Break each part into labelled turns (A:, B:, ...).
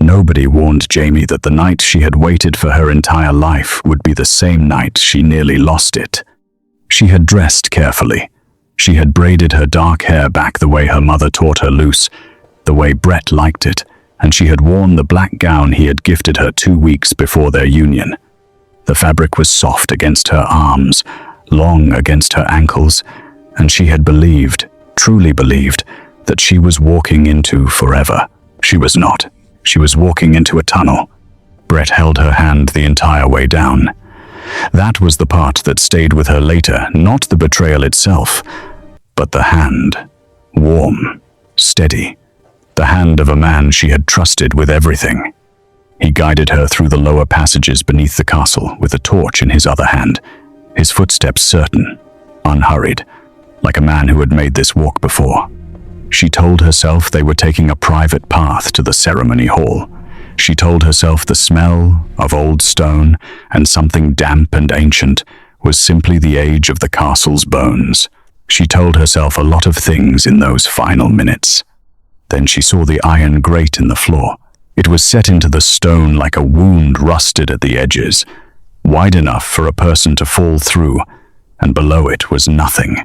A: Nobody warned Jamie that the night she had waited for her entire life would be the same night she nearly lost it. She had dressed carefully. She had braided her dark hair back the way her mother taught her loose, the way Brett liked it, and she had worn the black gown he had gifted her 2 weeks before their union. The fabric was soft against her arms, long against her ankles, and she had believed, truly believed, that she was walking into forever. She was not. She was walking into a tunnel. Brett held her hand the entire way down. That was the part that stayed with her later, not the betrayal itself, but the hand. Warm, steady. The hand of a man she had trusted with everything. He guided her through the lower passages beneath the castle with a torch in his other hand, his footsteps certain, unhurried, like a man who had made this walk before. She told herself they were taking a private path to the ceremony hall. She told herself the smell of old stone and something damp and ancient was simply the age of the castle's bones. She told herself a lot of things in those final minutes. Then she saw the iron grate in the floor. It was set into the stone like a wound rusted at the edges, wide enough for a person to fall through, and below it was nothing,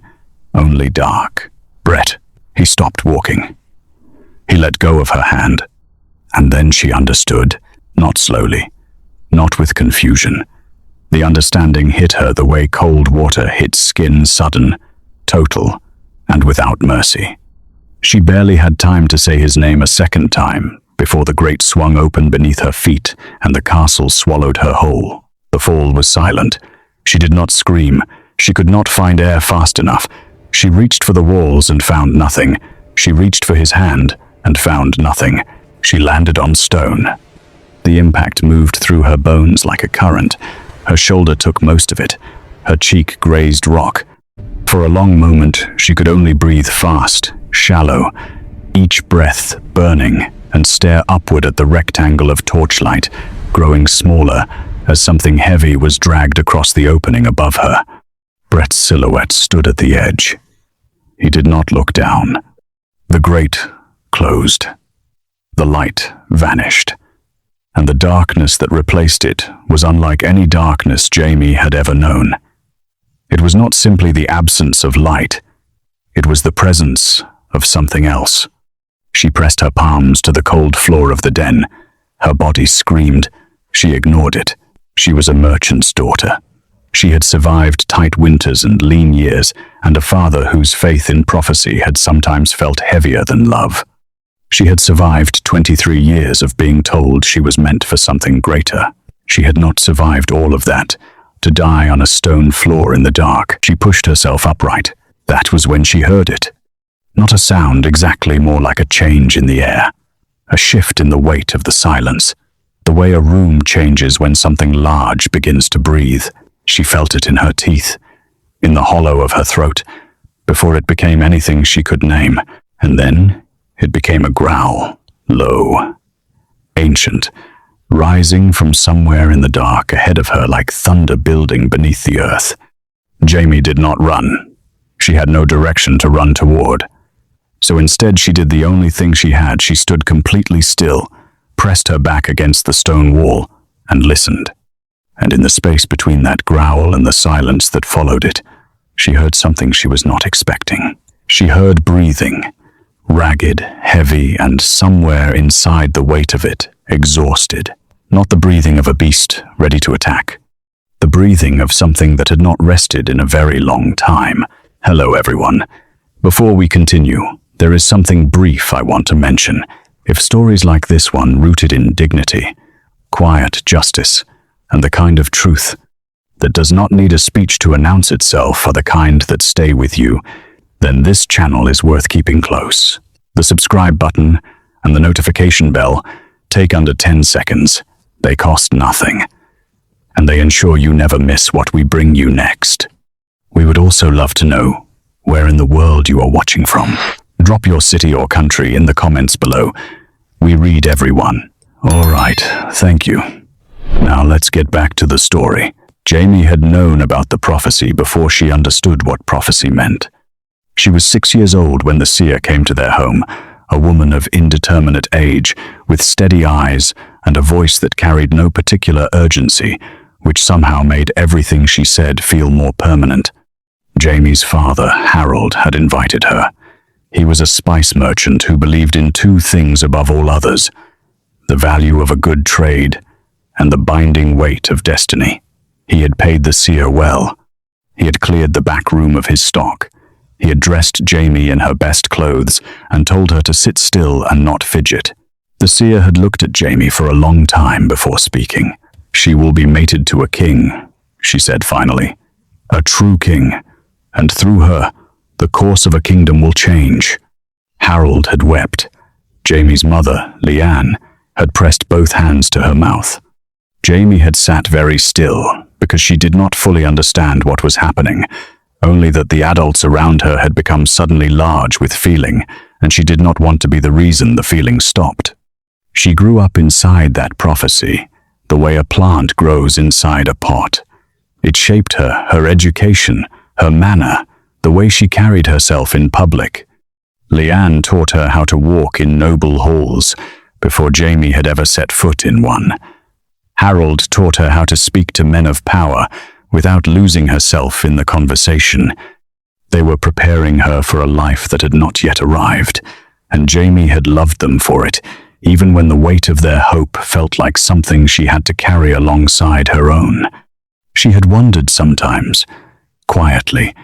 A: only dark. Brett. He stopped walking. He let go of her hand, and then she understood, not slowly, not with confusion. The understanding hit her the way cold water hits skin, sudden, total, and without mercy. She barely had time to say his name a second time before the grate swung open beneath her feet and the castle swallowed her whole. The fall was silent. She did not scream. She could not find air fast enough. She reached for the walls and found nothing. She reached for his hand and found nothing. She landed on stone. The impact moved through her bones like a current. Her shoulder took most of it. Her cheek grazed rock. For a long moment, she could only breathe fast, shallow, each breath burning, and stare upward at the rectangle of torchlight, growing smaller as something heavy was dragged across the opening above her. Brett's silhouette stood at the edge. He did not look down. The grate closed. The light vanished, and the darkness that replaced it was unlike any darkness Jamie had ever known. It was not simply the absence of light. It was the presence of something else. She pressed her palms to the cold floor of the den. Her body screamed. She ignored it. She was a merchant's daughter. She had survived tight winters and lean years, and a father whose faith in prophecy had sometimes felt heavier than love. She had survived 23 years of being told she was meant for something greater. She had not survived all of that, to die on a stone floor in the dark. She pushed herself upright. That was when she heard it. Not a sound exactly, more like a change in the air, a shift in the weight of the silence, the way a room changes when something large begins to breathe. She felt it in her teeth, in the hollow of her throat, before it became anything she could name. And then it became a growl, low, ancient, rising from somewhere in the dark ahead of her like thunder building beneath the earth. Jamie did not run. She had no direction to run toward. So instead she did the only thing she had. She stood completely still, pressed her back against the stone wall, and listened. And in the space between that growl and the silence that followed it, she heard something she was not expecting. She heard breathing, ragged, heavy, and somewhere inside the weight of it, exhausted. Not the breathing of a beast ready to attack. The breathing of something that had not rested in a very long time. Hello, everyone. Before we continue, there is something brief I want to mention. If stories like this one, rooted in dignity, quiet justice, and the kind of truth that does not need a speech to announce itself are the kind that stay with you, then this channel is worth keeping close. The subscribe button and the notification bell take under 10 seconds. They cost nothing, and they ensure you never miss what we bring you next. We would also love to know where in the world you are watching from. Drop your city or country in the comments below. We read everyone. All right, thank you. Now let's get back to the story. Jamie had known about the prophecy before she understood what prophecy meant. She was 6 years old when the seer came to their home, a woman of indeterminate age, with steady eyes and a voice that carried no particular urgency, which somehow made everything she said feel more permanent. Jamie's father, Harold, had invited her. He was a spice merchant who believed in two things above all others: the value of a good trade and the binding weight of destiny. He had paid the seer well. He had cleared the back room of his stock. He had dressed Jamie in her best clothes and told her to sit still and not fidget. The seer had looked at Jamie for a long time before speaking. "She will be mated to a king," she said finally. "A true king, and through her, the course of a kingdom will change." Harold had wept. Jamie's mother, Leanne, had pressed both hands to her mouth. Jamie had sat very still because she did not fully understand what was happening, only that the adults around her had become suddenly large with feeling, and she did not want to be the reason the feeling stopped. She grew up inside that prophecy, the way a plant grows inside a pot. It shaped her, her education, her manner, the way she carried herself in public. Leanne taught her how to walk in noble halls before Jamie had ever set foot in one. Harold taught her how to speak to men of power without losing herself in the conversation. They were preparing her for a life that had not yet arrived, and Jamie had loved them for it, even when the weight of their hope felt like something she had to carry alongside her own. She had wondered sometimes, quietly,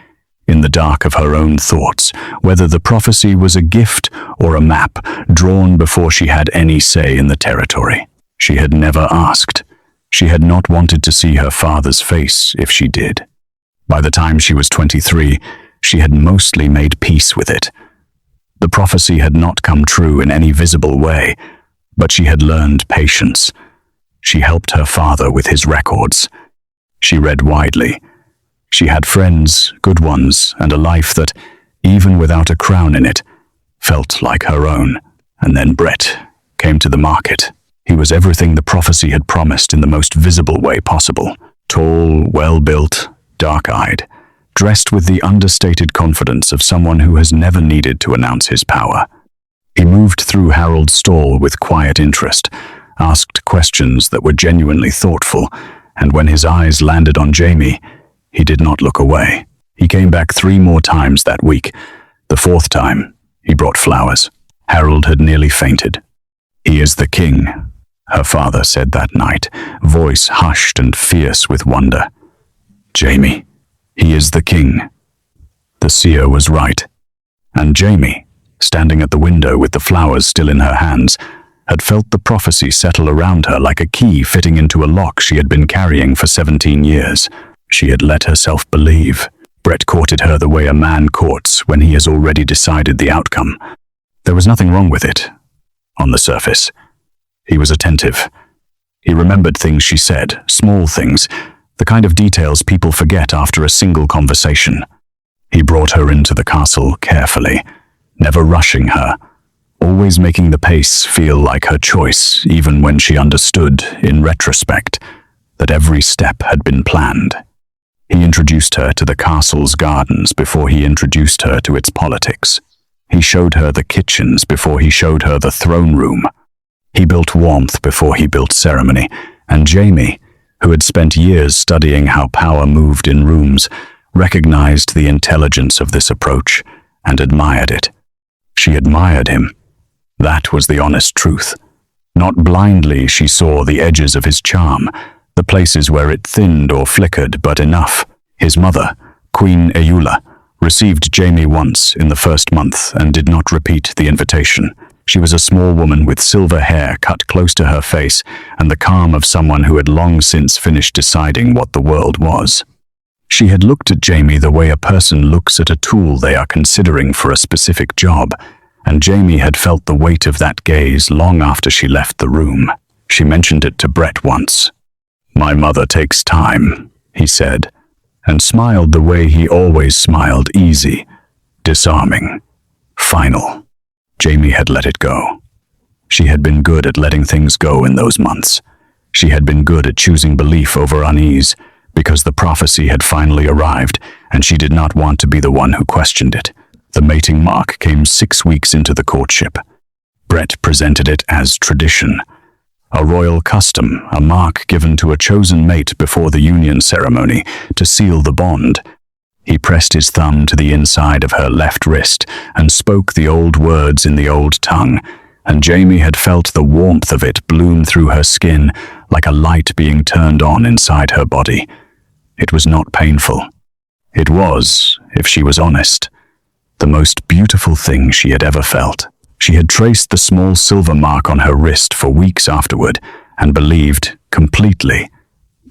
A: in the dark of her own thoughts, whether the prophecy was a gift or a map drawn before she had any say in the territory. She had never asked. She had not wanted to see her father's face if she did. By the time she was 23, she had mostly made peace with it. The prophecy had not come true in any visible way, but she had learned patience. She helped her father with his records. She read widely. She had friends, good ones, and a life that, even without a crown in it, felt like her own. And then Brett came to the market. He was everything the prophecy had promised in the most visible way possible. Tall, well-built, dark-eyed, dressed with the understated confidence of someone who has never needed to announce his power. He moved through Harold's stall with quiet interest, asked questions that were genuinely thoughtful, and when his eyes landed on Jamie, he did not look away. He came back 3 more times that week. The 4th time, he brought flowers. Harold had nearly fainted. "He is the king," her father said that night, voice hushed and fierce with wonder. "Jamie, he is the king." The seer was right. And Jamie, standing at the window with the flowers still in her hands, had felt the prophecy settle around her like a key fitting into a lock she had been carrying for 17 years. She had let herself believe. Brett courted her the way a man courts when he has already decided the outcome. There was nothing wrong with it, on the surface. He was attentive. He remembered things she said, small things, the kind of details people forget after a single conversation. He brought her into the castle carefully, never rushing her, always making the pace feel like her choice, even when she understood, in retrospect, that every step had been planned. He introduced her to the castle's gardens before he introduced her to its politics. He showed her the kitchens before he showed her the throne room. He built warmth before he built ceremony, and Jamie, who had spent years studying how power moved in rooms, recognized the intelligence of this approach and admired it. She admired him. That was the honest truth. Not blindly she saw the edges of his charm, the places where it thinned or flickered, but enough. His mother, Queen Eula, received Jamie once in the first month and did not repeat the invitation. She was a small woman with silver hair cut close to her face and the calm of someone who had long since finished deciding what the world was. She had looked at Jamie the way a person looks at a tool they are considering for a specific job, and Jamie had felt the weight of that gaze long after she left the room. She mentioned it to Brett once. "My mother takes time," he said, and smiled the way he always smiled, easy, disarming, final. Jamie had let it go. She had been good at letting things go in those months. She had been good at choosing belief over unease, because the prophecy had finally arrived, and she did not want to be the one who questioned it. The mating mark came 6 weeks into the courtship. Brett presented it as tradition. A royal custom, a mark given to a chosen mate before the union ceremony to seal the bond. He pressed his thumb to the inside of her left wrist and spoke the old words in the old tongue, and Jamie had felt the warmth of it bloom through her skin like a light being turned on inside her body. It was not painful. It was, if she was honest, the most beautiful thing she had ever felt. She had traced the small silver mark on her wrist for weeks afterward and believed, completely,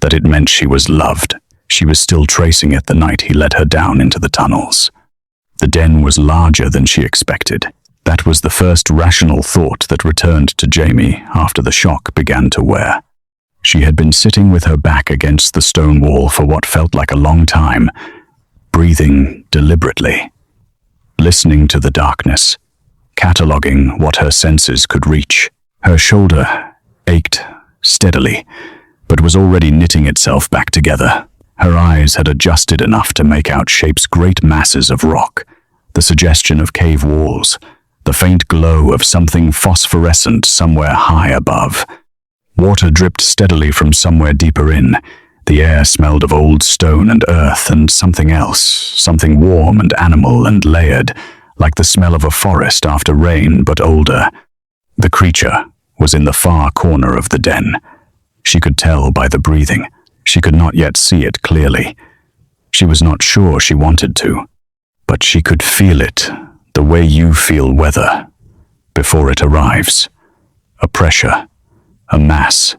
A: that it meant she was loved. She was still tracing it the night he led her down into the tunnels. The den was larger than she expected. That was the first rational thought that returned to Jamie after the shock began to wear. She had been sitting with her back against the stone wall for what felt like a long time, breathing deliberately, listening to the darkness, cataloging what her senses could reach. Her shoulder ached steadily, but was already knitting itself back together. Her eyes had adjusted enough to make out shapes great masses of rock, the suggestion of cave walls, the faint glow of something phosphorescent somewhere high above. Water dripped steadily from somewhere deeper in. The air smelled of old stone and earth and something else, something warm and animal and layered, like the smell of a forest after rain, but older. The creature was in the far corner of the den. She could tell by the breathing. She could not yet see it clearly. She was not sure she wanted to, but she could feel it, the way you feel weather, before it arrives. A pressure, a mass,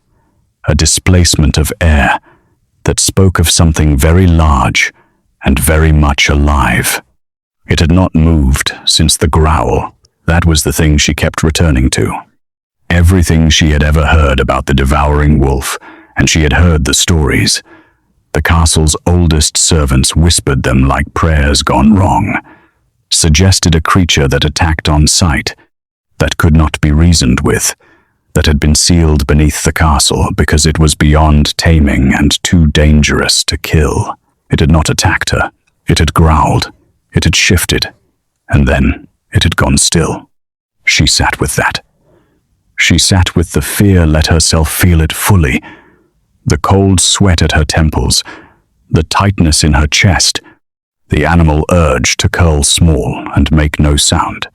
A: a displacement of air that spoke of something very large and very much alive. It had not moved since the growl. That was the thing she kept returning to. Everything she had ever heard about the Devouring Wolf, and she had heard the stories. The castle's oldest servants whispered them like prayers gone wrong, suggested a creature that attacked on sight, that could not be reasoned with, that had been sealed beneath the castle because it was beyond taming and too dangerous to kill. It had not attacked her. It had growled. It had shifted. And then it had gone still. She sat with that. She sat with the fear, let herself feel it fully. The cold sweat at her temples, the tightness in her chest, the animal urge to curl small and make no sound.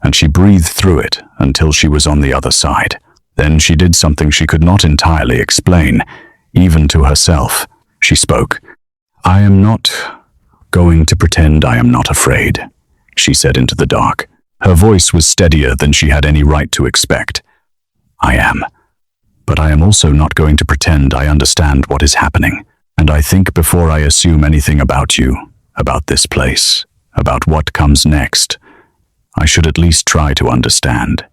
A: And she breathed through it until she was on the other side. Then she did something she could not entirely explain, even to herself. She spoke. "I am not going to pretend I am not afraid," she said into the dark. Her voice was steadier than she had any right to expect. "I am. But I am also not going to pretend I understand what is happening. And I think before I assume anything about you, about this place, about what comes next, I should at least try to understand."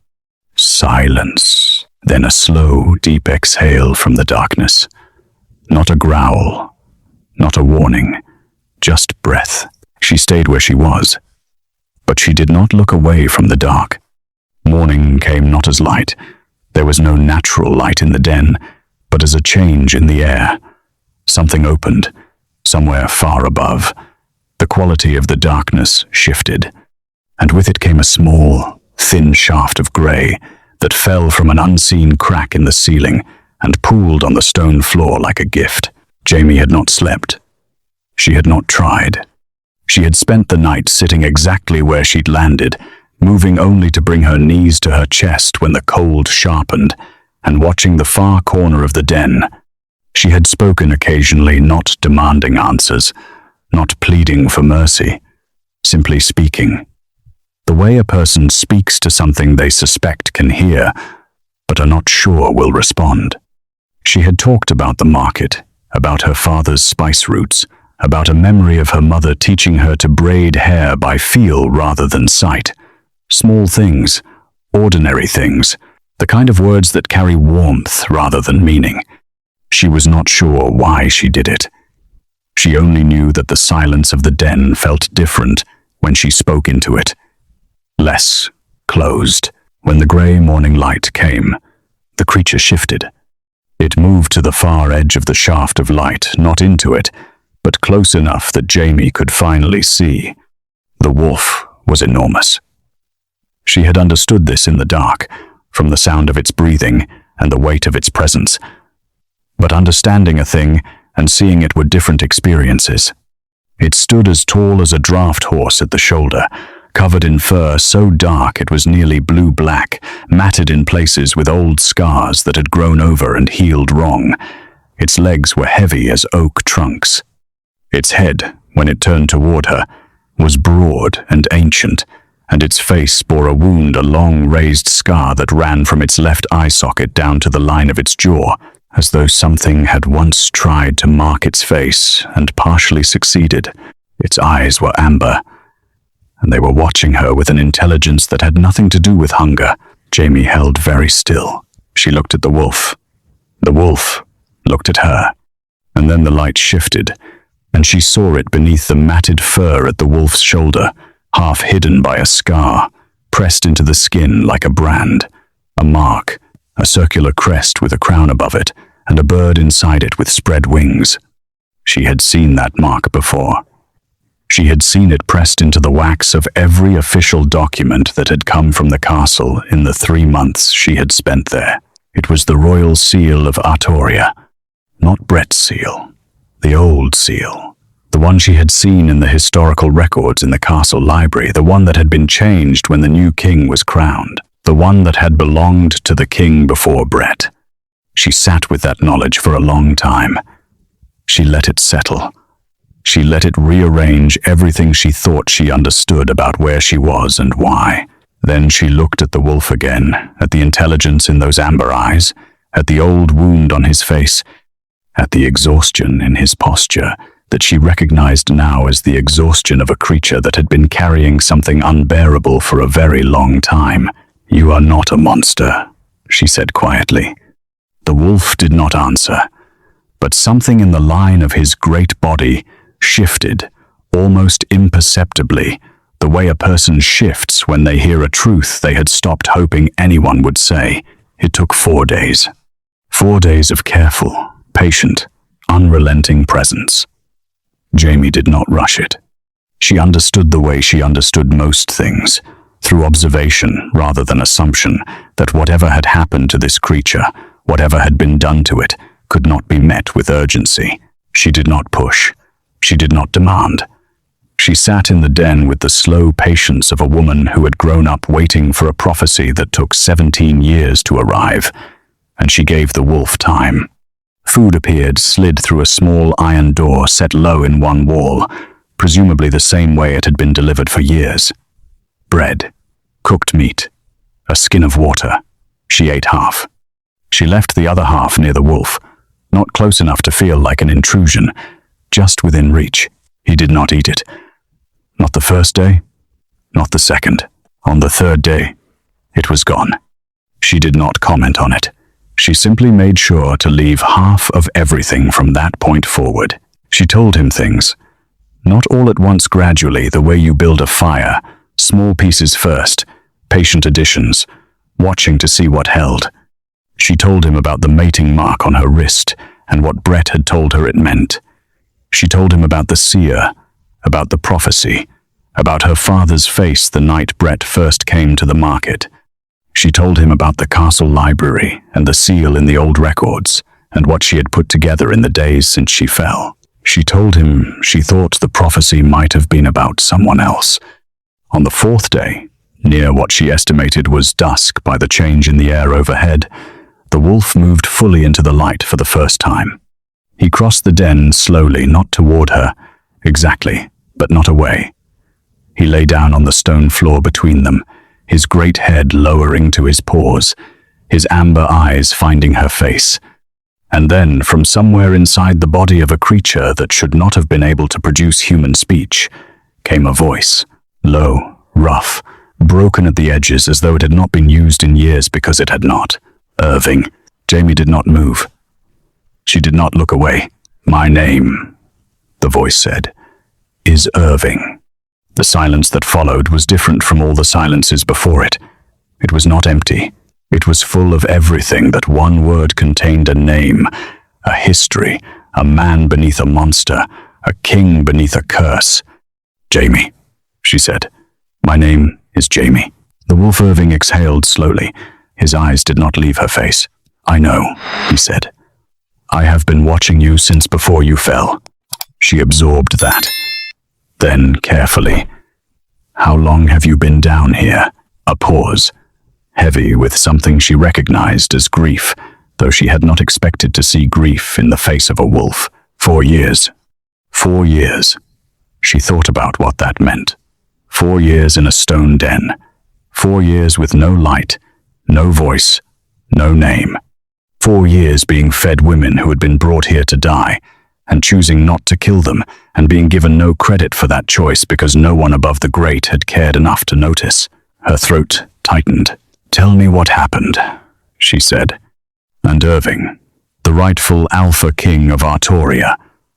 A: Silence. Then a slow, deep exhale from the darkness. Not a growl, not a warning, just breath. She stayed where she was, but she did not look away from the dark. Morning came not as light. There was no natural light in the den, but as a change in the air. Something opened, somewhere far above. The quality of the darkness shifted, and with it came a small, thin shaft of grey that fell from an unseen crack in the ceiling and pooled on the stone floor like a gift. Jamie had not slept. She had not tried. She had spent the night sitting exactly where she'd landed, moving only to bring her knees to her chest when the cold sharpened, and watching the far corner of the den. She had spoken occasionally, not demanding answers, not pleading for mercy, simply speaking. The way a person speaks to something they suspect can hear, but are not sure will respond. She had talked about the market, about her father's spice roots, about a memory of her mother teaching her to braid hair by feel rather than sight. Small things, ordinary things, the kind of words that carry warmth rather than meaning. She was not sure why she did it. She only knew that the silence of the den felt different when she spoke into it. Less closed. When the grey morning light came, the creature shifted. It moved to the far edge of the shaft of light, not into it, but close enough that Jamie could finally see. The wolf was enormous. She had understood this in the dark, from the sound of its breathing and the weight of its presence. But understanding a thing and seeing it were different experiences. It stood as tall as a draft horse at the shoulder, covered in fur so dark it was nearly blue-black, matted in places with old scars that had grown over and healed wrong. Its legs were heavy as oak trunks. Its head, when it turned toward her, was broad and ancient, and its face bore a wound, a long raised scar that ran from its left eye socket down to the line of its jaw, as though something had once tried to mark its face and partially succeeded. Its eyes were amber, and they were watching her with an intelligence that had nothing to do with hunger. Jamie held very still. She looked at the wolf. The wolf looked at her, and then the light shifted, and she saw it beneath the matted fur at the wolf's shoulder, half hidden by a scar, pressed into the skin like a brand, a mark, a circular crest with a crown above it, and a bird inside it with spread wings. She had seen that mark before. She had seen it pressed into the wax of every official document that had come from the castle in the 3 months she had spent there. It was the royal seal of Arttoria, not Brett's seal, the old seal, the one she had seen in the historical records in the castle library, the one that had been changed when the new king was crowned, the one that had belonged to the king before Brett. She sat with that knowledge for a long time. She let it settle. She let it rearrange everything she thought she understood about where she was and why. Then she looked at the wolf again, at the intelligence in those amber eyes, at the old wound on his face, at the exhaustion in his posture that she recognized now as the exhaustion of a creature that had been carrying something unbearable for a very long time. "You are not a monster," she said quietly. The wolf did not answer, but something in the line of his great body shifted, almost imperceptibly, the way a person shifts when they hear a truth they had stopped hoping anyone would say. It took 4 days. 4 days of careful, patient, unrelenting presence. Jamie did not rush it. She understood the way she understood most things, through observation rather than assumption, that whatever had happened to this creature, whatever had been done to it, could not be met with urgency. She did not push. She did not demand. She sat in the den with the slow patience of a woman who had grown up waiting for a prophecy that took 17 years to arrive, and she gave the wolf time. Food appeared, slid through a small iron door set low in one wall, presumably the same way it had been delivered for years. Bread, cooked meat, a skin of water. She ate half. She left the other half near the wolf, not close enough to feel like an intrusion, just within reach. He did not eat it. Not the first day, not the second. On the 3rd day, it was gone. She did not comment on it. She simply made sure to leave half of everything from that point forward. She told him things. Not all at once, gradually, the way you build a fire, small pieces first, patient additions, watching to see what held. She told him about the mating mark on her wrist and what Brett had told her it meant. She told him about the seer, about the prophecy, about her father's face the night Brett first came to the market. She told him about the castle library and the seal in the old records and what she had put together in the days since she fell. She told him she thought the prophecy might have been about someone else. On the 4th day, near what she estimated was dusk by the change in the air overhead, the wolf moved fully into the light for the first time. He crossed the den slowly, not toward her, exactly, but not away. He lay down on the stone floor between them, his great head lowering to his paws, his amber eyes finding her face. And then, from somewhere inside the body of a creature that should not have been able to produce human speech, came a voice, low, rough, broken at the edges as though it had not been used in years because it had not. Irving. Jamie did not move. She did not look away. "My name," the voice said, "is Irving." The silence that followed was different from all the silences before it. It was not empty. It was full of everything that one word contained: a name, a history, a man beneath a monster, a king beneath a curse. "Jamie," she said. "My name is Jamie." The wolf Irving exhaled slowly. His eyes did not leave her face. "I know," he said. "I have been watching you since before you fell." She absorbed that. Then, carefully, "How long have you been down here?" A pause, heavy with something she recognized as grief, though she had not expected to see grief in the face of a wolf. 4 years. 4 years. She thought about what that meant. 4 years in a stone den. 4 years with no light, no voice, no name. 4 years being fed women who had been brought here to die, and choosing not to kill them, and being given no credit for that choice because no one above the great had cared enough to notice. Her throat tightened. "Tell me what happened," she said. And Irving, the rightful alpha king of Arttoria,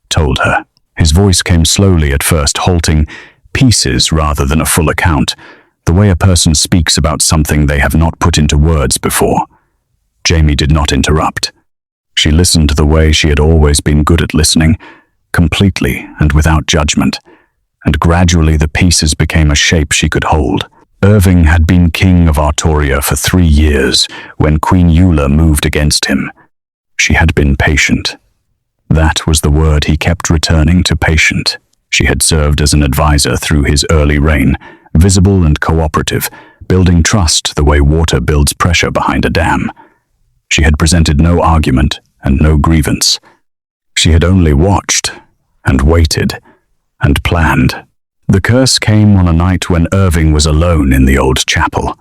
A: told her. His voice came slowly at first, halting, pieces rather than a full account, the way a person speaks about something they have not put into words before. Jamie did not interrupt. She listened the way she had always been good at listening, completely and without judgment, and gradually the pieces became a shape she could hold. Irving had been king of Arttoria for 3 years when Queen Eula moved against him. She had been patient. That was the word he kept returning to, patient. She had served as an advisor through his early reign, visible and cooperative, building trust the way water builds pressure behind a dam. She had presented no argument and no grievance. She had only watched and waited and planned. The curse came on a night when Irving was alone in the old chapel.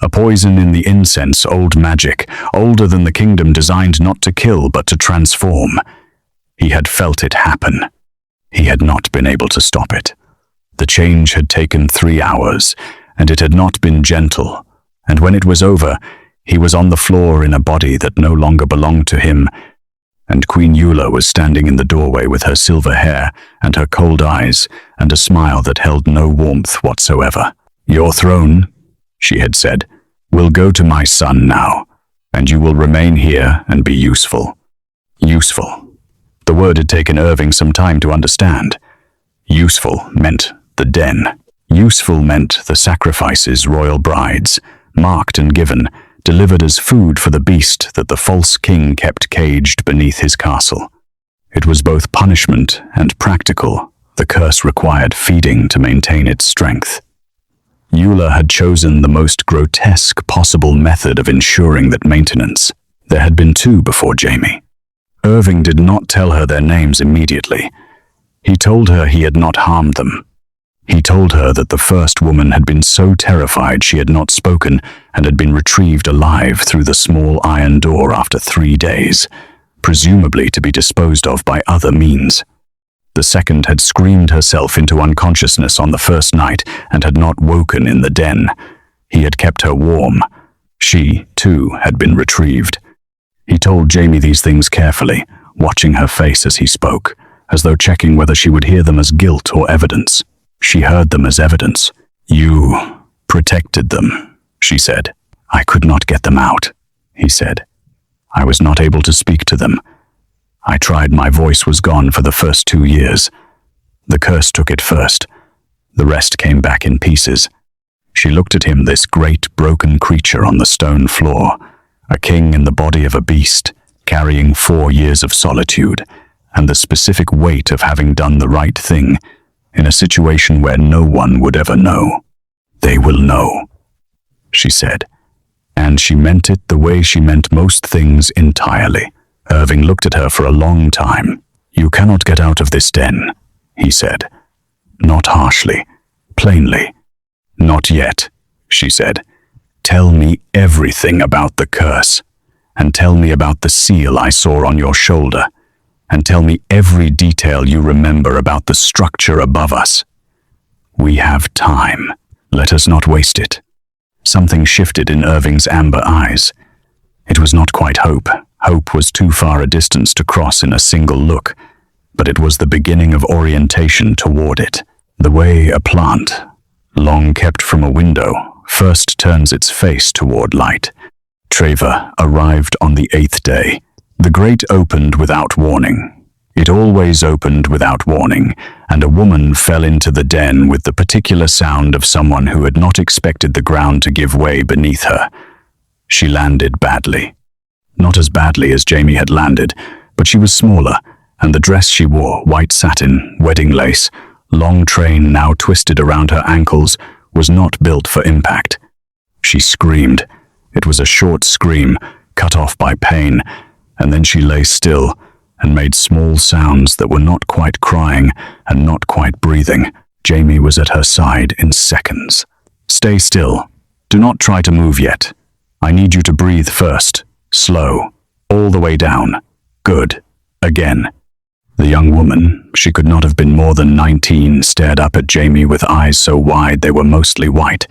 A: A poison in the incense, old magic, older than the kingdom, designed not to kill but to transform. He had felt it happen. He had not been able to stop it. The change had taken 3 hours, and it had not been gentle, and when it was over, he was on the floor in a body that no longer belonged to him, and Queen Eula was standing in the doorway with her silver hair and her cold eyes and a smile that held no warmth whatsoever. "Your throne," she had said, "will go to my son now, and you will remain here and be useful." Useful. The word had taken Irving some time to understand. Useful meant the den. Useful meant the sacrifices royal brides, marked and given, delivered as food for the beast that the false king kept caged beneath his castle. It was both punishment and practical. The curse required feeding to maintain its strength. Eula had chosen the most grotesque possible method of ensuring that maintenance. There had been 2 before Jamie. Irving did not tell her their names immediately. He told her he had not harmed them. He told her that the first woman had been so terrified she had not spoken and had been retrieved alive through the small iron door after 3 days, presumably to be disposed of by other means. The second had screamed herself into unconsciousness on the first night and had not woken in the den. He had kept her warm. She, too, had been retrieved. He told Jamie these things carefully, watching her face as he spoke, as though checking whether she would hear them as guilt or evidence. She heard them as evidence. "You protected them," she said. "I could not get them out," he said. "I was not able to speak to them. I tried, my voice was gone for the first 2 years. The curse took it first. The rest came back in pieces." She looked at him, this great broken creature on the stone floor, a king in the body of a beast, carrying 4 years of solitude, and the specific weight of having done the right thing, in a situation where no one would ever know. "They will know," she said. And she meant it the way she meant most things entirely. Irving looked at her for a long time. "You cannot get out of this den," he said. Not harshly, plainly. "Not yet," she said. "Tell me everything about the curse, and tell me about the seal I saw on your shoulder, and tell me every detail you remember about the structure above us. We have time. Let us not waste it." Something shifted in Irving's amber eyes. It was not quite hope. Hope was too far a distance to cross in a single look, but it was the beginning of orientation toward it. The way a plant, long kept from a window, first turns its face toward light. Trevor arrived on the 8th day. The grate opened without warning. It always opened without warning, and a woman fell into the den with the particular sound of someone who had not expected the ground to give way beneath her. She landed badly. Not as badly as Jamie had landed, but she was smaller, and the dress she wore, white satin, wedding lace, long train now twisted around her ankles, was not built for impact. She screamed. It was a short scream, cut off by pain, and then she lay still and made small sounds that were not quite crying and not quite breathing. Jamie was at her side in seconds. "Stay still. Do not try to move yet. I need you to breathe first. Slow. All the way down. Good. Again." The young woman, she could not have been more than 19, stared up at Jamie with eyes so wide they were mostly white.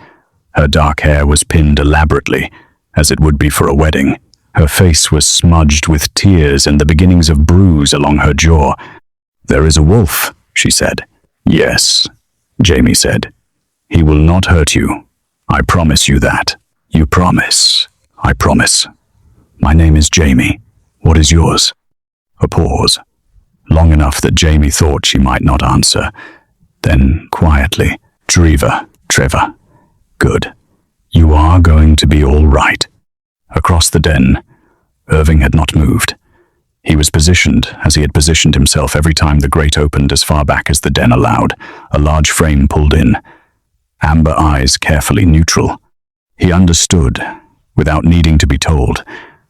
A: Her dark hair was pinned elaborately, as it would be for a wedding. Her face was smudged with tears and the beginnings of bruise along her jaw. "There is a wolf," she said. "Yes," Jamie said. "He will not hurt you. I promise you that." "You promise?" "I promise. My name is Jamie. What is yours?" A pause. Long enough that Jamie thought she might not answer. Then, quietly, Trevor. "Good. You are going to be all right." Across the den, Irving had not moved. He was positioned as he had positioned himself every time the grate opened as far back as the den allowed, a large frame pulled in. Amber eyes carefully neutral. He understood, without needing to be told,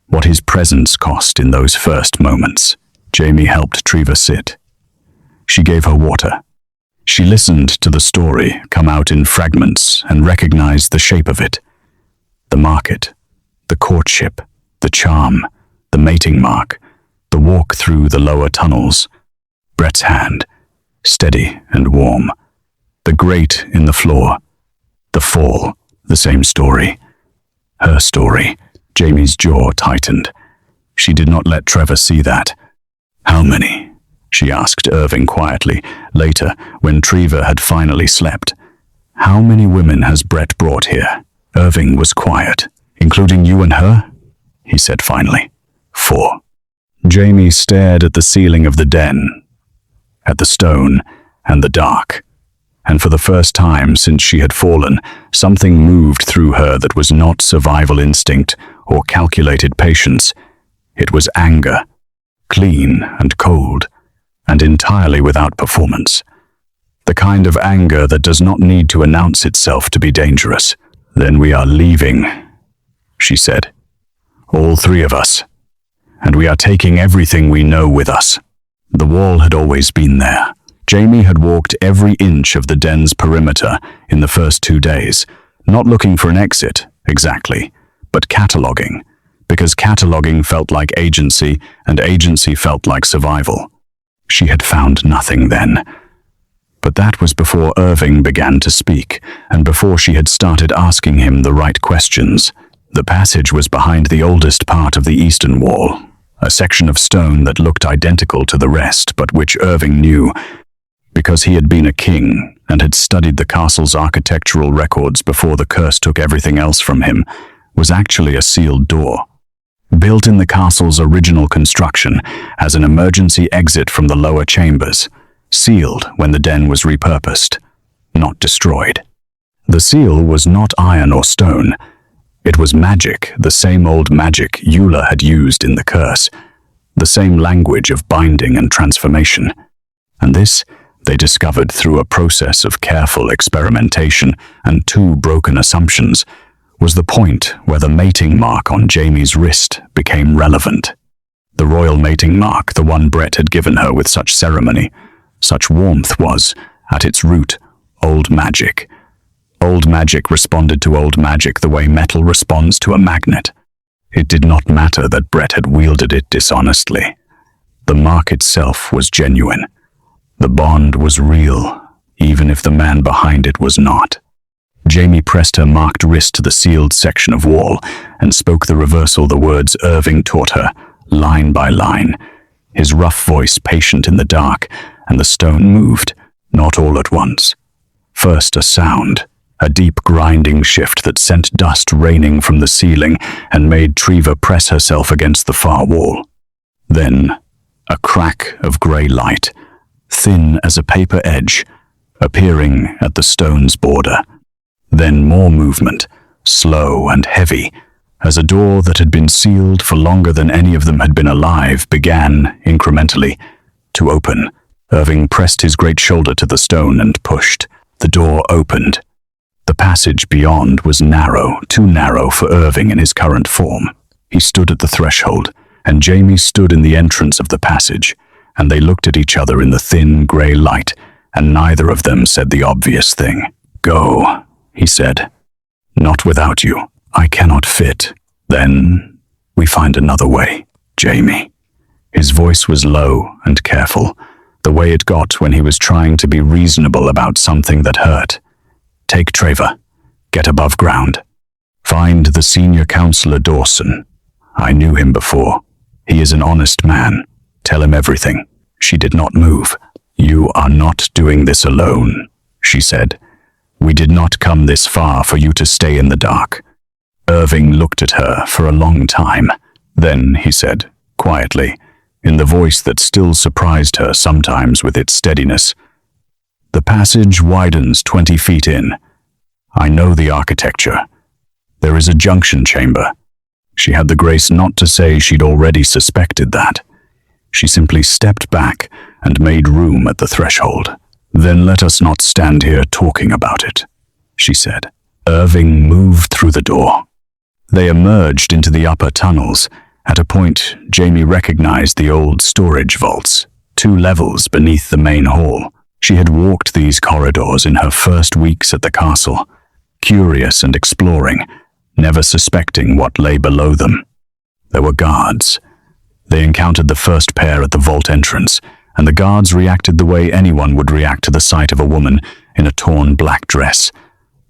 A: what his presence cost in those first moments. Jamie helped Treva sit. She gave her water. She listened to the story come out in fragments and recognized the shape of it. The market, the courtship, the charm, the mating mark, the walk through the lower tunnels. Brett's hand, steady and warm. The grate in the floor. The fall, the same story. Her story. Jamie's jaw tightened. She did not let Trevor see that. "How many?" she asked Irving quietly, later, when Treva had finally slept. "How many women has Brett brought here?" Irving was quiet. "Including you and her?" he said finally. "4." Jamie stared at the ceiling of the den, at the stone and the dark. And for the first time since she had fallen, something moved through her that was not survival instinct or calculated patience. It was anger, clean and cold, and entirely without performance. The kind of anger that does not need to announce itself to be dangerous. "Then we are leaving," she said. "All 3 of us. And we are taking everything we know with us." The wall had always been there. Jamie had walked every inch of the den's perimeter in the first 2 days, not looking for an exit, exactly, but cataloging, because cataloging felt like agency, and agency felt like survival. She had found nothing then. But that was before Irving began to speak, and before she had started asking him the right questions. The passage was behind the oldest part of the eastern wall, a section of stone that looked identical to the rest, but which Irving knew, because he had been a king and had studied the castle's architectural records before the curse took everything else from him, was actually a sealed door. Built in the castle's original construction as an emergency exit from the lower chambers, sealed when the den was repurposed, not destroyed. The seal was not iron or stone. It was magic, the same old magic Eula had used in the curse, the same language of binding and transformation. And this they discovered through a process of careful experimentation and 2 broken assumptions, was the point where the mating mark on Jamie's wrist became relevant. The royal mating mark, the one Brett had given her with such ceremony, such warmth, was, at its root, old magic. Old magic responded to old magic the way metal responds to a magnet. It did not matter that Brett had wielded it dishonestly. The mark itself was genuine. The bond was real, even if the man behind it was not. Jamie pressed her marked wrist to the sealed section of wall and spoke the reversal the words Irving taught her, line by line, his rough voice patient in the dark, and the stone moved, not all at once. First a sound, a deep grinding shift that sent dust raining from the ceiling and made Treva press herself against the far wall. Then a crack of grey light, thin as a paper edge, appearing at the stone's border. Then more movement, slow and heavy, as a door that had been sealed for longer than any of them had been alive began, incrementally, to open. Irving pressed his great shoulder to the stone and pushed. The door opened. The passage beyond was narrow, too narrow for Irving in his current form. He stood at the threshold, and Jamie stood in the entrance of the passage, and they looked at each other in the thin, grey light, and neither of them said the obvious thing. "Go," he said. "Not without you. I cannot fit. Then we find another way, Jamie." His voice was low and careful, the way it got when he was trying to be reasonable about something that hurt. "Take Trevor. Get above ground. Find the senior counselor Dawson. I knew him before. He is an honest man. Tell him everything." She did not move. "You are not doing this alone," she said. "We did not come this far for you to stay in the dark." Irving looked at her for a long time. Then he said, quietly, in the voice that still surprised her sometimes with its steadiness, "The passage widens 20 feet in. I know the architecture. There is a junction chamber." She had the grace not to say she'd already suspected that. She simply stepped back and made room at the threshold. "Then let us not stand here talking about it," she said. Irving moved through the door. They emerged into the upper tunnels. At a point, Jamie recognized the old storage vaults, 2 levels beneath the main hall. She had walked these corridors in her first weeks at the castle, curious and exploring, never suspecting what lay below them. There were guards. They encountered the first pair at the vault entrance, and the guards reacted the way anyone would react to the sight of a woman in a torn black dress,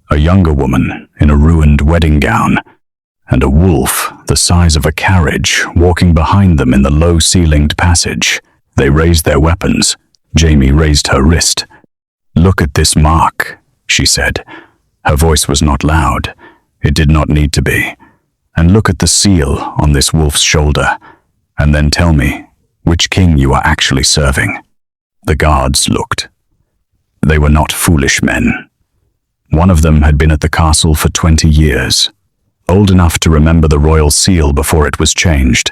A: a younger woman in a ruined wedding gown, and a wolf the size of a carriage walking behind them in the low-ceilinged passage. They raised their weapons. Jamie raised her wrist. "Look at this mark," she said. Her voice was not loud. It did not need to be. "And look at the seal on this wolf's shoulder, and then tell me which king you are actually serving." The guards looked. They were not foolish men. One of them had been at the castle for 20 years, old enough to remember the royal seal before it was changed,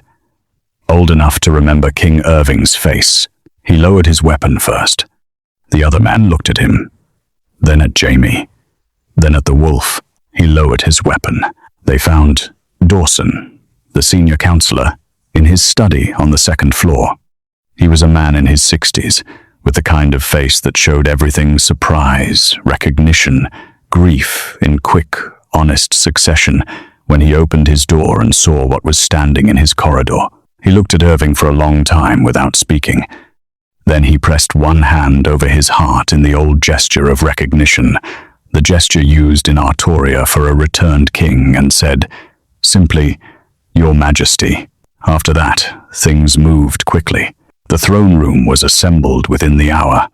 A: old enough to remember King Irving's face. He lowered his weapon first. The other man looked at him, then at Jamie, then at the wolf. He lowered his weapon. They found Dawson, the senior counselor, in his study on the 2nd floor. He was a man in his 60s, with the kind of face that showed everything: surprise, recognition, grief in quick, honest succession when he opened his door and saw what was standing in his corridor. He looked at Irving for a long time without speaking. Then he pressed one hand over his heart in the old gesture of recognition, the gesture used in Arttoria for a returned king, and said, simply, "Your Majesty." After that, things moved quickly. The throne room was assembled within the hour.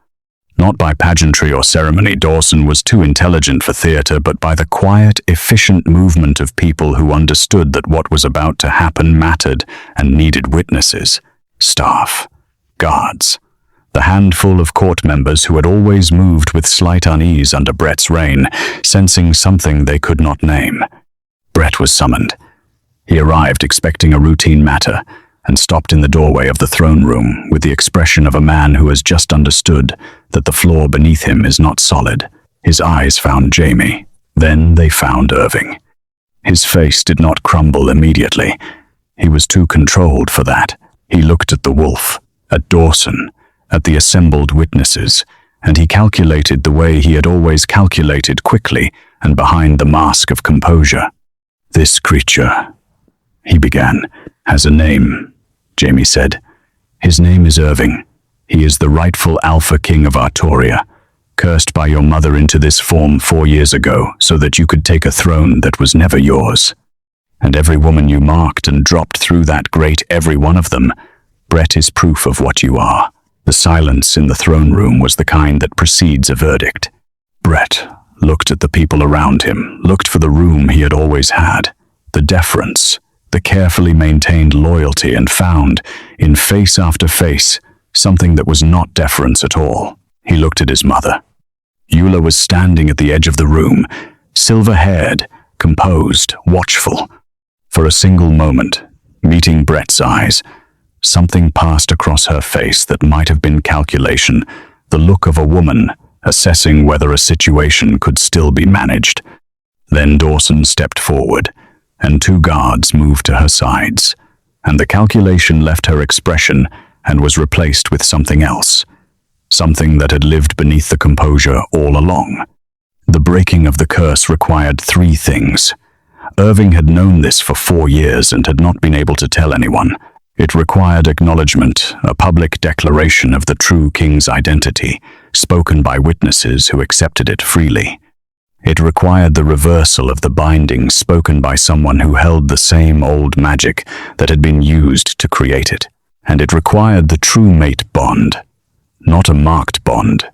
A: Not by pageantry or ceremony, Dawson was too intelligent for theater, but by the quiet, efficient movement of people who understood that what was about to happen mattered and needed witnesses, staff, guards, the handful of court members who had always moved with slight unease under Brett's reign, sensing something they could not name. Brett was summoned. He arrived expecting a routine matter, and stopped in the doorway of the throne room with the expression of a man who has just understood that the floor beneath him is not solid. His eyes found Jamie. Then they found Irving. His face did not crumble immediately. He was too controlled for that. He looked at the wolf, at Dawson, at the assembled witnesses, and he calculated the way he had always calculated, quickly and behind the mask of composure. "This creature," he began, "has a name," Jamie said. "His name is Irving. He is the rightful Alpha King of Arttoria, cursed by your mother into this form 4 years ago so that you could take a throne that was never yours. And every woman you marked and dropped through that grate, every one of them, Brett is proof of what you are." The silence in the throne room was the kind that precedes a verdict. Brett looked at the people around him, looked for the room he had always had, the deference, the carefully maintained loyalty, and found, in face after face, something that was not deference at all. He looked at his mother. Eula was standing at the edge of the room, silver-haired, composed, watchful. For a single moment, meeting Brett's eyes, something passed across her face that might have been calculation, the look of a woman assessing whether a situation could still be managed. Then Dawson stepped forward, and 2 guards moved to her sides, and the calculation left her expression and was replaced with something else, something that had lived beneath the composure all along. The breaking of the curse required 3 things. Irving had known this for 4 years and had not been able to tell anyone. It required acknowledgement, a public declaration of the true king's identity, spoken by witnesses who accepted it freely. It required the reversal of the binding spoken by someone who held the same old magic that had been used to create it. And it required the true mate bond, not a marked bond,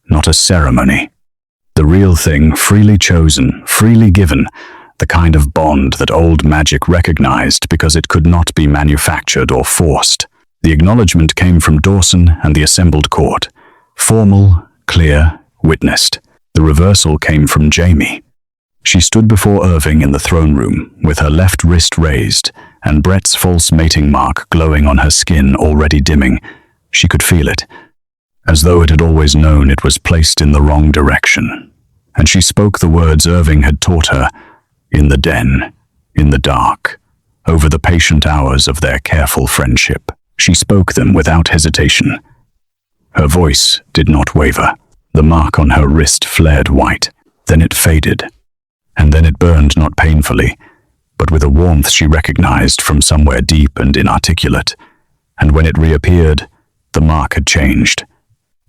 A: not a ceremony. The real thing, freely chosen, freely given, the kind of bond that old magic recognized because it could not be manufactured or forced. The acknowledgement came from Dawson and the assembled court. Formal, clear, witnessed. The reversal came from Jamie. She stood before Irving in the throne room, with her left wrist raised, and Brett's false mating mark glowing on her skin already dimming. She could feel it, as though it had always known it was placed in the wrong direction. And she spoke the words Irving had taught her, in the den, in the dark, over the patient hours of their careful friendship. She spoke them without hesitation. Her voice did not waver. The mark on her wrist flared white. Then it faded. And then it burned not painfully, but with a warmth she recognized from somewhere deep and inarticulate. And when it reappeared, the mark had changed.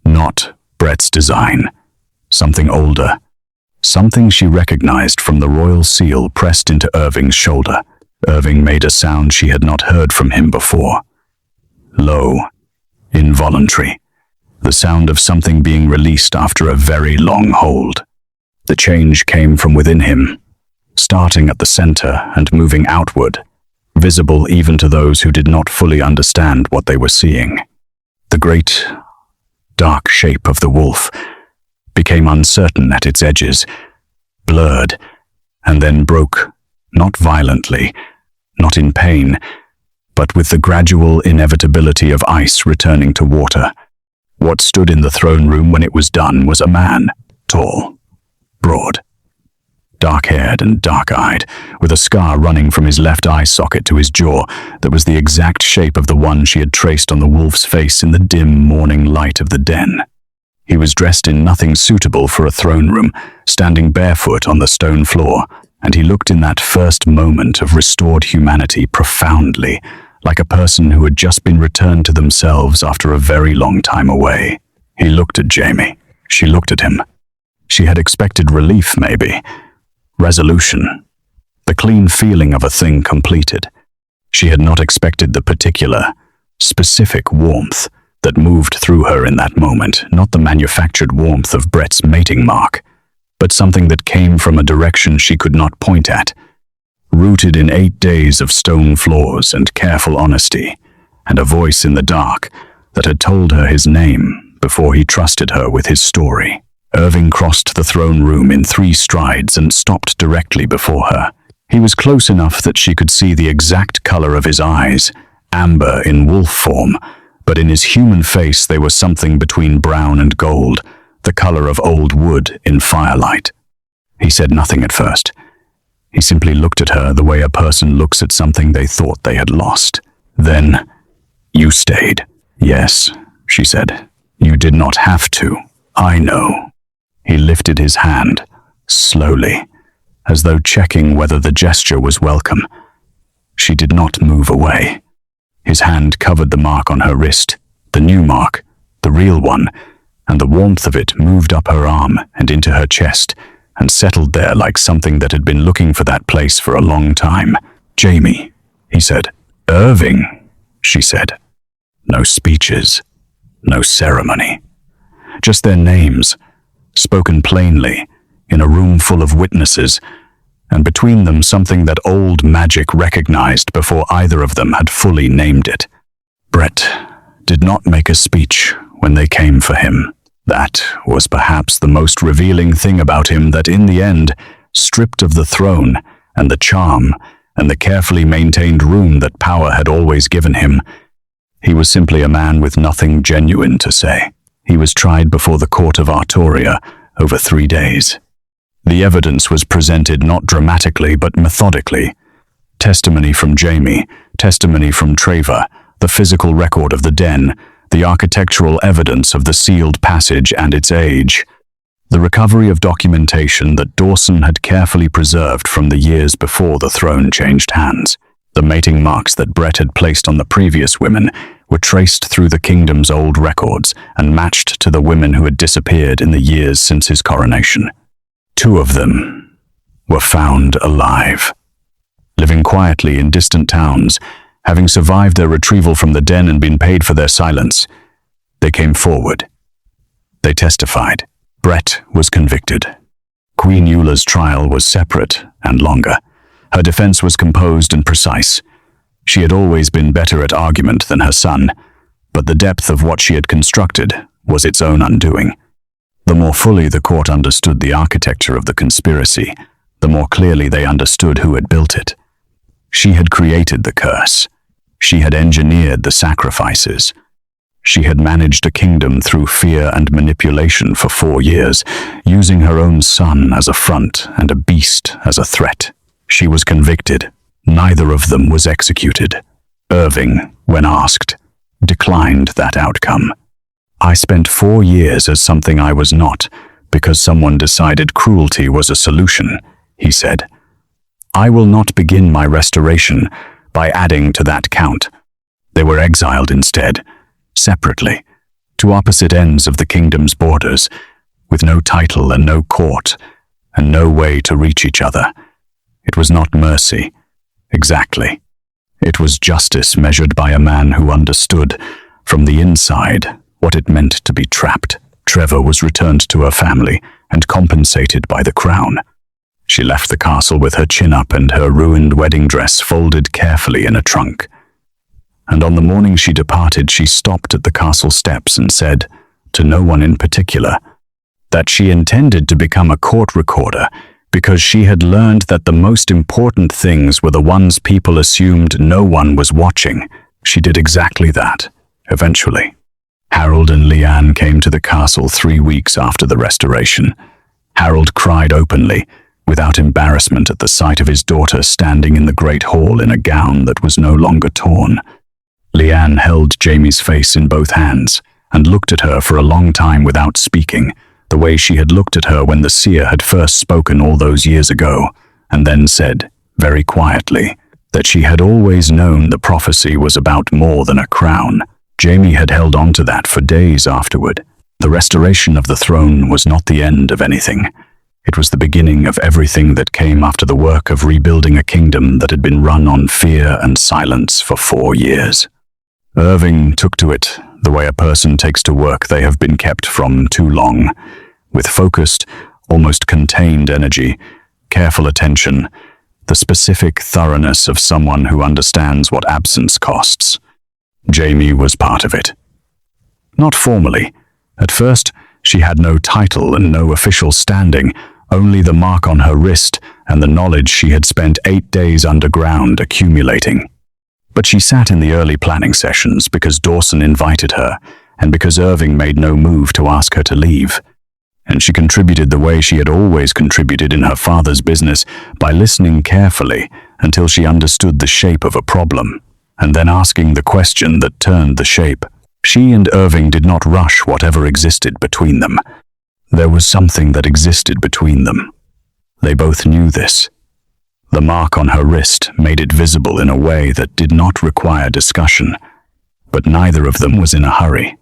A: Not Brett's design. Something older. Something she recognized from the royal seal pressed into Irving's shoulder. Irving made a sound she had not heard from him before. Low, involuntary. The sound of something being released after a very long hold. The change came from within him, starting at the center and moving outward, visible even to those who did not fully understand what they were seeing. The great, dark shape of the wolf became uncertain at its edges, blurred, and then broke, not violently, not in pain, but with the gradual inevitability of ice returning to water. What stood in the throne room when it was done was a man, tall, broad, dark-haired and dark-eyed, with a scar running from his left eye socket to his jaw that was the exact shape of the one she had traced on the wolf's face in the dim morning light of the den. He was dressed in nothing suitable for a throne room, standing barefoot on the stone floor, and he looked in that first moment of restored humanity profoundly, like a person who had just been returned to themselves after a very long time away. He looked at Jamie. She looked at him. She had expected relief, maybe. Resolution. The clean feeling of a thing completed. She had not expected the particular, specific warmth that moved through her in that moment, not the manufactured warmth of Brett's mating mark, but something that came from a direction she could not point at, rooted in 8 days of stone floors and careful honesty, and a voice in the dark that had told her his name before he trusted her with his story. Irving crossed the throne room in 3 strides and stopped directly before her. He was close enough that she could see the exact color of his eyes, amber in wolf form, but in his human face they were something between brown and gold, the color of old wood in firelight. He said nothing at first. He simply looked at her the way a person looks at something they thought they had lost. Then, "You stayed." "Yes," she said. "You did not have to. I know." He lifted his hand, slowly, as though checking whether the gesture was welcome. She did not move away. His hand covered the mark on her wrist, the new mark, the real one, and the warmth of it moved up her arm and into her chest and settled there like something that had been looking for that place for a long time. "Jamie," he said. "Irving," she said. No speeches, no ceremony. Just their names, spoken plainly, in a room full of witnesses, and between them something that old magic recognized before either of them had fully named it. Brett did not make a speech when they came for him. That was perhaps the most revealing thing about him, that in the end, stripped of the throne and the charm and the carefully maintained room that power had always given him, he was simply a man with nothing genuine to say. He was tried before the court of Arttoria over 3 days. The evidence was presented not dramatically but methodically. Testimony from Jamie, testimony from Trevor, the physical record of the den, the architectural evidence of the sealed passage and its age, the recovery of documentation that Dawson had carefully preserved from the years before the throne changed hands. The mating marks that Brett had placed on the previous women were traced through the kingdom's old records and matched to the women who had disappeared in the years since his coronation. 2 of them were found alive, living quietly in distant towns, having survived their retrieval from the den and been paid for their silence. They came forward. They testified. Brett was convicted. Queen Eula's trial was separate and longer. Her defense was composed and precise. She had always been better at argument than her son, but the depth of what she had constructed was its own undoing. The more fully the court understood the architecture of the conspiracy, the more clearly they understood who had built it. She had created the curse. She had engineered the sacrifices. She had managed a kingdom through fear and manipulation for 4 years, using her own son as a front and a beast as a threat. She was convicted. Neither of them was executed. Irving, when asked, declined that outcome. "I spent 4 years as something I was not, because someone decided cruelty was a solution," he said. "I will not begin my restoration by adding to that count." They were exiled instead, separately, to opposite ends of the kingdom's borders, with no title and no court, and no way to reach each other. It was not mercy, exactly. It was justice measured by a man who understood, from the inside, what it meant to be trapped. Trevor was returned to her family and compensated by the crown. She left the castle with her chin up and her ruined wedding dress folded carefully in a trunk. And on the morning she departed, she stopped at the castle steps and said, to no one in particular, that she intended to become a court recorder because she had learned that the most important things were the ones people assumed no one was watching. She did exactly that, eventually. Harold and Leanne came to the castle 3 weeks after the restoration. Harold cried openly, without embarrassment at the sight of his daughter standing in the great hall in a gown that was no longer torn. Leanne held Jamie's face in both hands and looked at her for a long time without speaking, the way she had looked at her when the seer had first spoken all those years ago, and then said, very quietly, that she had always known the prophecy was about more than a crown. Jamie had held on to that for days afterward. The restoration of the throne was not the end of anything. It was the beginning of everything that came after the work of rebuilding a kingdom that had been run on fear and silence for 4 years. Irving took to it the way a person takes to work they have been kept from too long, with focused, almost contained energy, careful attention, the specific thoroughness of someone who understands what absence costs. Jamie was part of it. Not formally. At first, she had no title and no official standing, only the mark on her wrist and the knowledge she had spent 8 days underground accumulating. But she sat in the early planning sessions because Dawson invited her and because Irving made no move to ask her to leave. And she contributed the way she had always contributed in her father's business, by listening carefully until she understood the shape of a problem, and then asking the question that turned the shape. She and Irving did not rush whatever existed between them. There was something that existed between them. They both knew this. The mark on her wrist made it visible in a way that did not require discussion, but neither of them was in a hurry.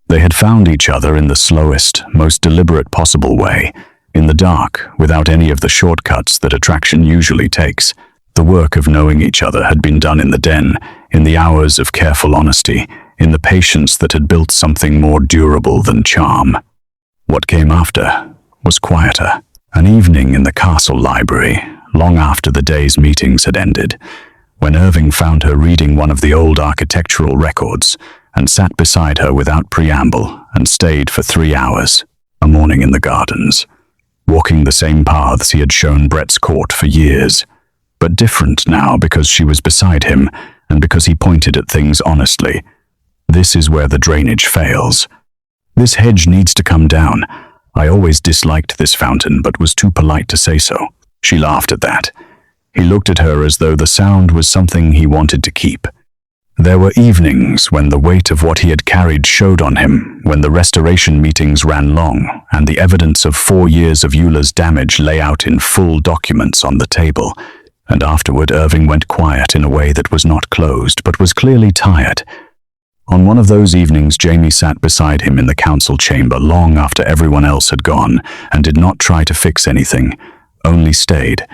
A: They had found each other in the slowest, most deliberate possible way, in the dark, without any of the shortcuts that attraction usually takes. The work of knowing each other had been done in the den, in the hours of careful honesty, in the patience that had built something more durable than charm. What came after was quieter. An evening in the castle library, long after the day's meetings had ended, when Irving found her reading one of the old architectural records and sat beside her without preamble and stayed for 3 hours, a morning in the gardens, walking the same paths he had shown Brett's court for years, but different now because she was beside him and because he pointed at things honestly. This is where the drainage fails. This hedge needs to come down. I always disliked this fountain, but was too polite to say so. She laughed at that. He looked at her as though the sound was something he wanted to keep. There were evenings when the weight of what he had carried showed on him, when the restoration meetings ran long, and the evidence of 4 years of Eula's damage lay out in full documents on the table. And afterward Irving went quiet in a way that was not closed, but was clearly tired. On one of those evenings, Jamie sat beside him in the council chamber long after everyone else had gone, and did not try to fix anything, only stayed.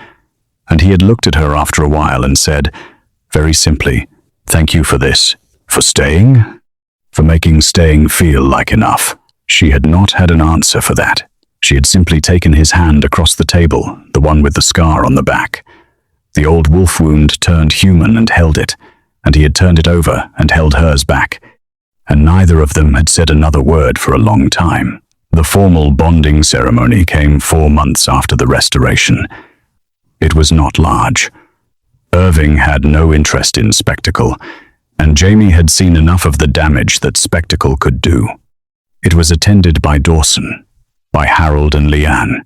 A: And he had looked at her after a while and said, very simply, "Thank you for this. For staying? For making staying feel like enough." She had not had an answer for that. She had simply taken his hand across the table, the one with the scar on the back. The old wolf wound turned human and held it, and he had turned it over and held hers back. And neither of them had said another word for a long time. The formal bonding ceremony came 4 months after the restoration. It was not large. Irving had no interest in spectacle, and Jamie had seen enough of the damage that spectacle could do. It was attended by Dawson, by Harold and Leanne,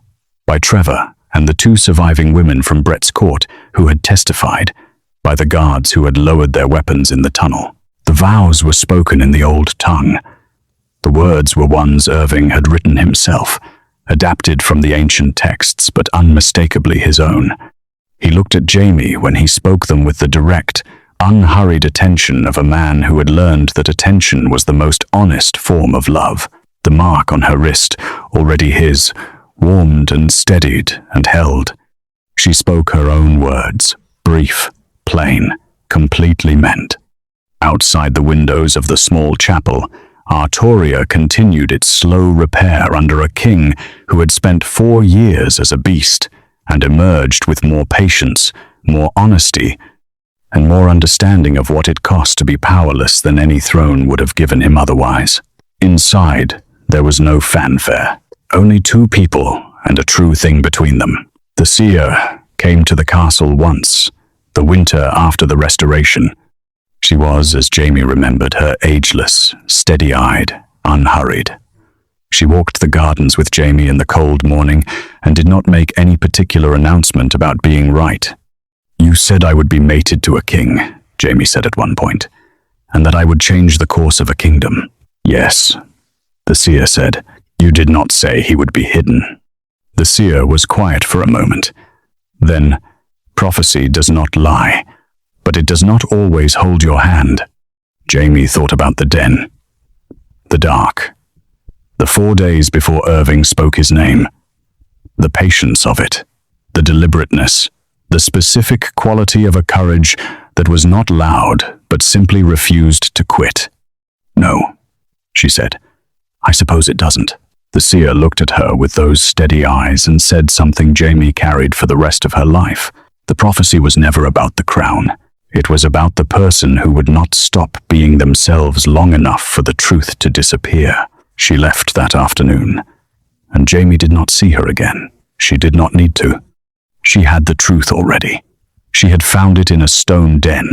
A: by Trevor and the 2 surviving women from Brett's court who had testified, by the guards who had lowered their weapons in the tunnel. The vows were spoken in the old tongue. The words were ones Irving had written himself, adapted from the ancient texts, but unmistakably his own. He looked at Jamie when he spoke them with the direct, unhurried attention of a man who had learned that attention was the most honest form of love. The mark on her wrist, already his, warmed and steadied and held. She spoke her own words, brief, plain, completely meant. Outside the windows of the small chapel, Arttoria continued its slow repair under a king who had spent 4 years as a beast and emerged with more patience, more honesty, and more understanding of what it cost to be powerless than any throne would have given him otherwise. Inside, there was no fanfare, only 2 people and a true thing between them. The seer came to the castle once, the winter after the restoration. She was, as Jamie remembered her, ageless, steady-eyed, unhurried. She walked the gardens with Jamie in the cold morning and did not make any particular announcement about being right. "You said I would be mated to a king," Jamie said at one point, "and that I would change the course of a kingdom." "Yes," the seer said. "You did not say he would be hidden." The seer was quiet for a moment. Then, "Prophecy does not lie, but it does not always hold your hand." Jamie thought about the den, the dark, the 4 days before Irving spoke his name, the patience of it, the deliberateness, the specific quality of a courage that was not loud but simply refused to quit. "No," she said. "I suppose it doesn't." The seer looked at her with those steady eyes and said something Jamie carried for the rest of her life. The prophecy was never about the crown. It was about the person who would not stop being themselves long enough for the truth to disappear. She left that afternoon, and Jamie did not see her again. She did not need to. She had the truth already. She had found it in a stone den,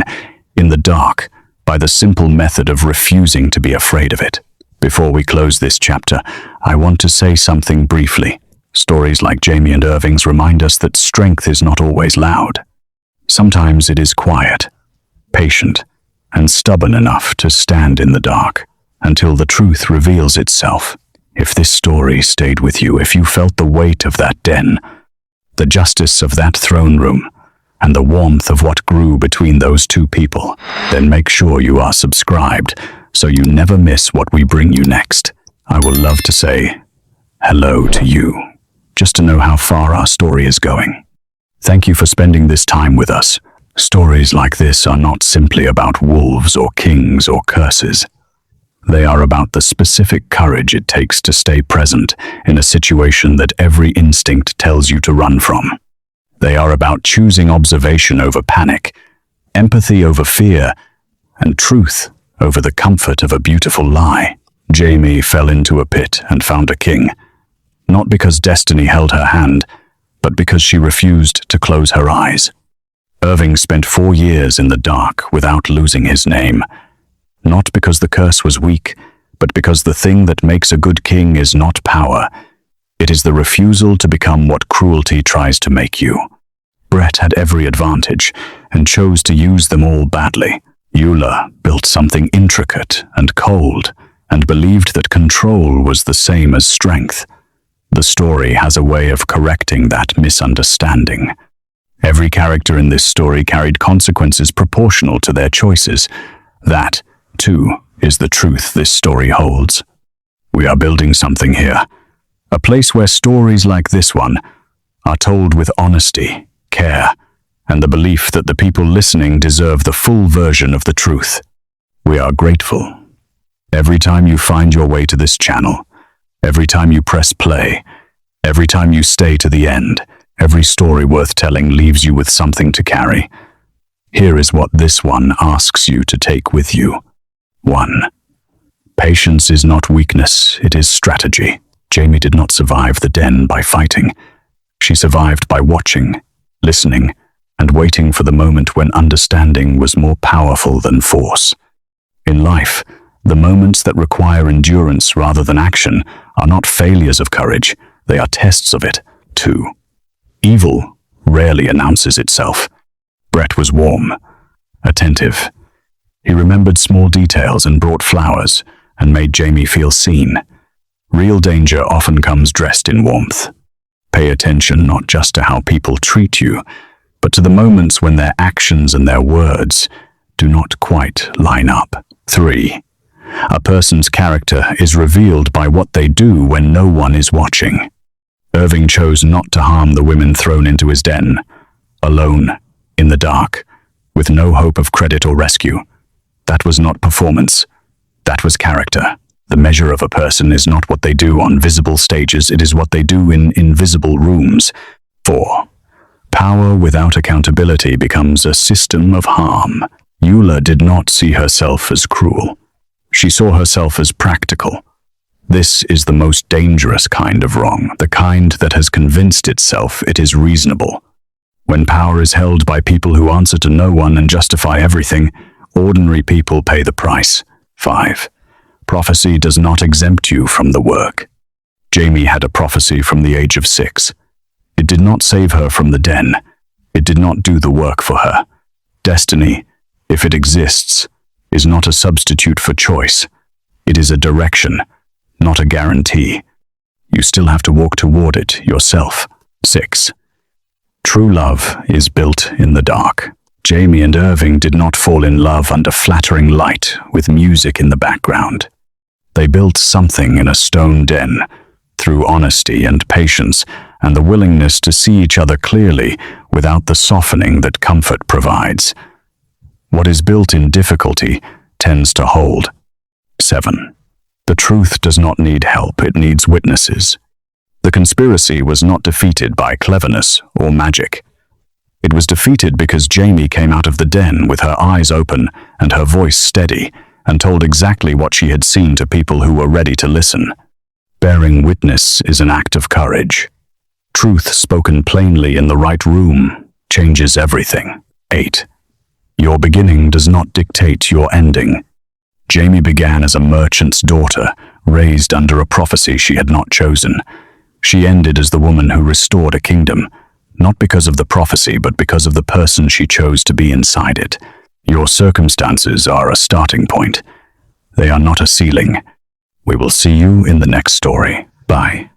A: in the dark, by the simple method of refusing to be afraid of it. Before we close this chapter, I want to say something briefly. Stories like Jamie and Irving's remind us that strength is not always loud. Sometimes it is quiet, patient, and stubborn enough to stand in the dark until the truth reveals itself. If this story stayed with you, if you felt the weight of that den, the justice of that throne room, and the warmth of what grew between those 2 people, then make sure you are subscribed so you never miss what we bring you next. I will love to say hello to you, just to know how far our story is going. Thank you for spending this time with us. Stories like this are not simply about wolves or kings or curses. They are about the specific courage it takes to stay present in a situation that every instinct tells you to run from. They are about choosing observation over panic, empathy over fear, and truth over the comfort of a beautiful lie. Jamie fell into a pit and found a king, not because destiny held her hand, but because she refused to close her eyes. Irving spent 4 years in the dark without losing his name, not because the curse was weak, but because the thing that makes a good king is not power. It is the refusal to become what cruelty tries to make you. Brett had every advantage and chose to use them all badly. Eula built something intricate and cold and believed that control was the same as strength. The story has a way of correcting that misunderstanding. Every character in this story carried consequences proportional to their choices. That, too, is the truth this story holds. We are building something here. A place where stories like this one are told with honesty, care, and the belief that the people listening deserve the full version of the truth. We are grateful. Every time you find your way to this channel, every time you press play, every time you stay to the end, every story worth telling leaves you with something to carry. Here is what this one asks you to take with you. 1. Patience is not weakness, it is strategy. Jamie did not survive the den by fighting. She survived by watching, listening, and waiting for the moment when understanding was more powerful than force. In life, the moments that require endurance rather than action are not failures of courage, they are tests of it. 2. Evil rarely announces itself. Brett was warm, attentive. He remembered small details and brought flowers and made Jamie feel seen. Real danger often comes dressed in warmth. Pay attention not just to how people treat you, but to the moments when their actions and their words do not quite line up. 3. A person's character is revealed by what they do when no one is watching. Irving chose not to harm the women thrown into his den, alone, in the dark, with no hope of credit or rescue. That was not performance. That was character. The measure of a person is not what they do on visible stages, it is what they do in invisible rooms. 4. Power without accountability becomes a system of harm. Eula did not see herself as cruel. She saw herself as practical. This is the most dangerous kind of wrong, the kind that has convinced itself it is reasonable. When power is held by people who answer to no one and justify everything, ordinary people pay the price. 5. Prophecy does not exempt you from the work. Jamie had a prophecy from the age of 6. It did not save her from the den. It did not do the work for her. Destiny, if it exists, is not a substitute for choice. It is a direction, not a guarantee. You still have to walk toward it yourself. 6. True love is built in the dark. Jamie and Irving did not fall in love under flattering light with music in the background. They built something in a stone den, through honesty and patience and the willingness to see each other clearly without the softening that comfort provides. What is built in difficulty tends to hold. 7. The truth does not need help, it needs witnesses. The conspiracy was not defeated by cleverness or magic. It was defeated because Jamie came out of the den with her eyes open and her voice steady and told exactly what she had seen to people who were ready to listen. Bearing witness is an act of courage. Truth spoken plainly in the right room changes everything. 8. Your beginning does not dictate your ending. Jamie began as a merchant's daughter, raised under a prophecy she had not chosen. She ended as the woman who restored a kingdom, not because of the prophecy, but because of the person she chose to be inside it. Your circumstances are a starting point. They are not a ceiling. We will see you in the next story. Bye.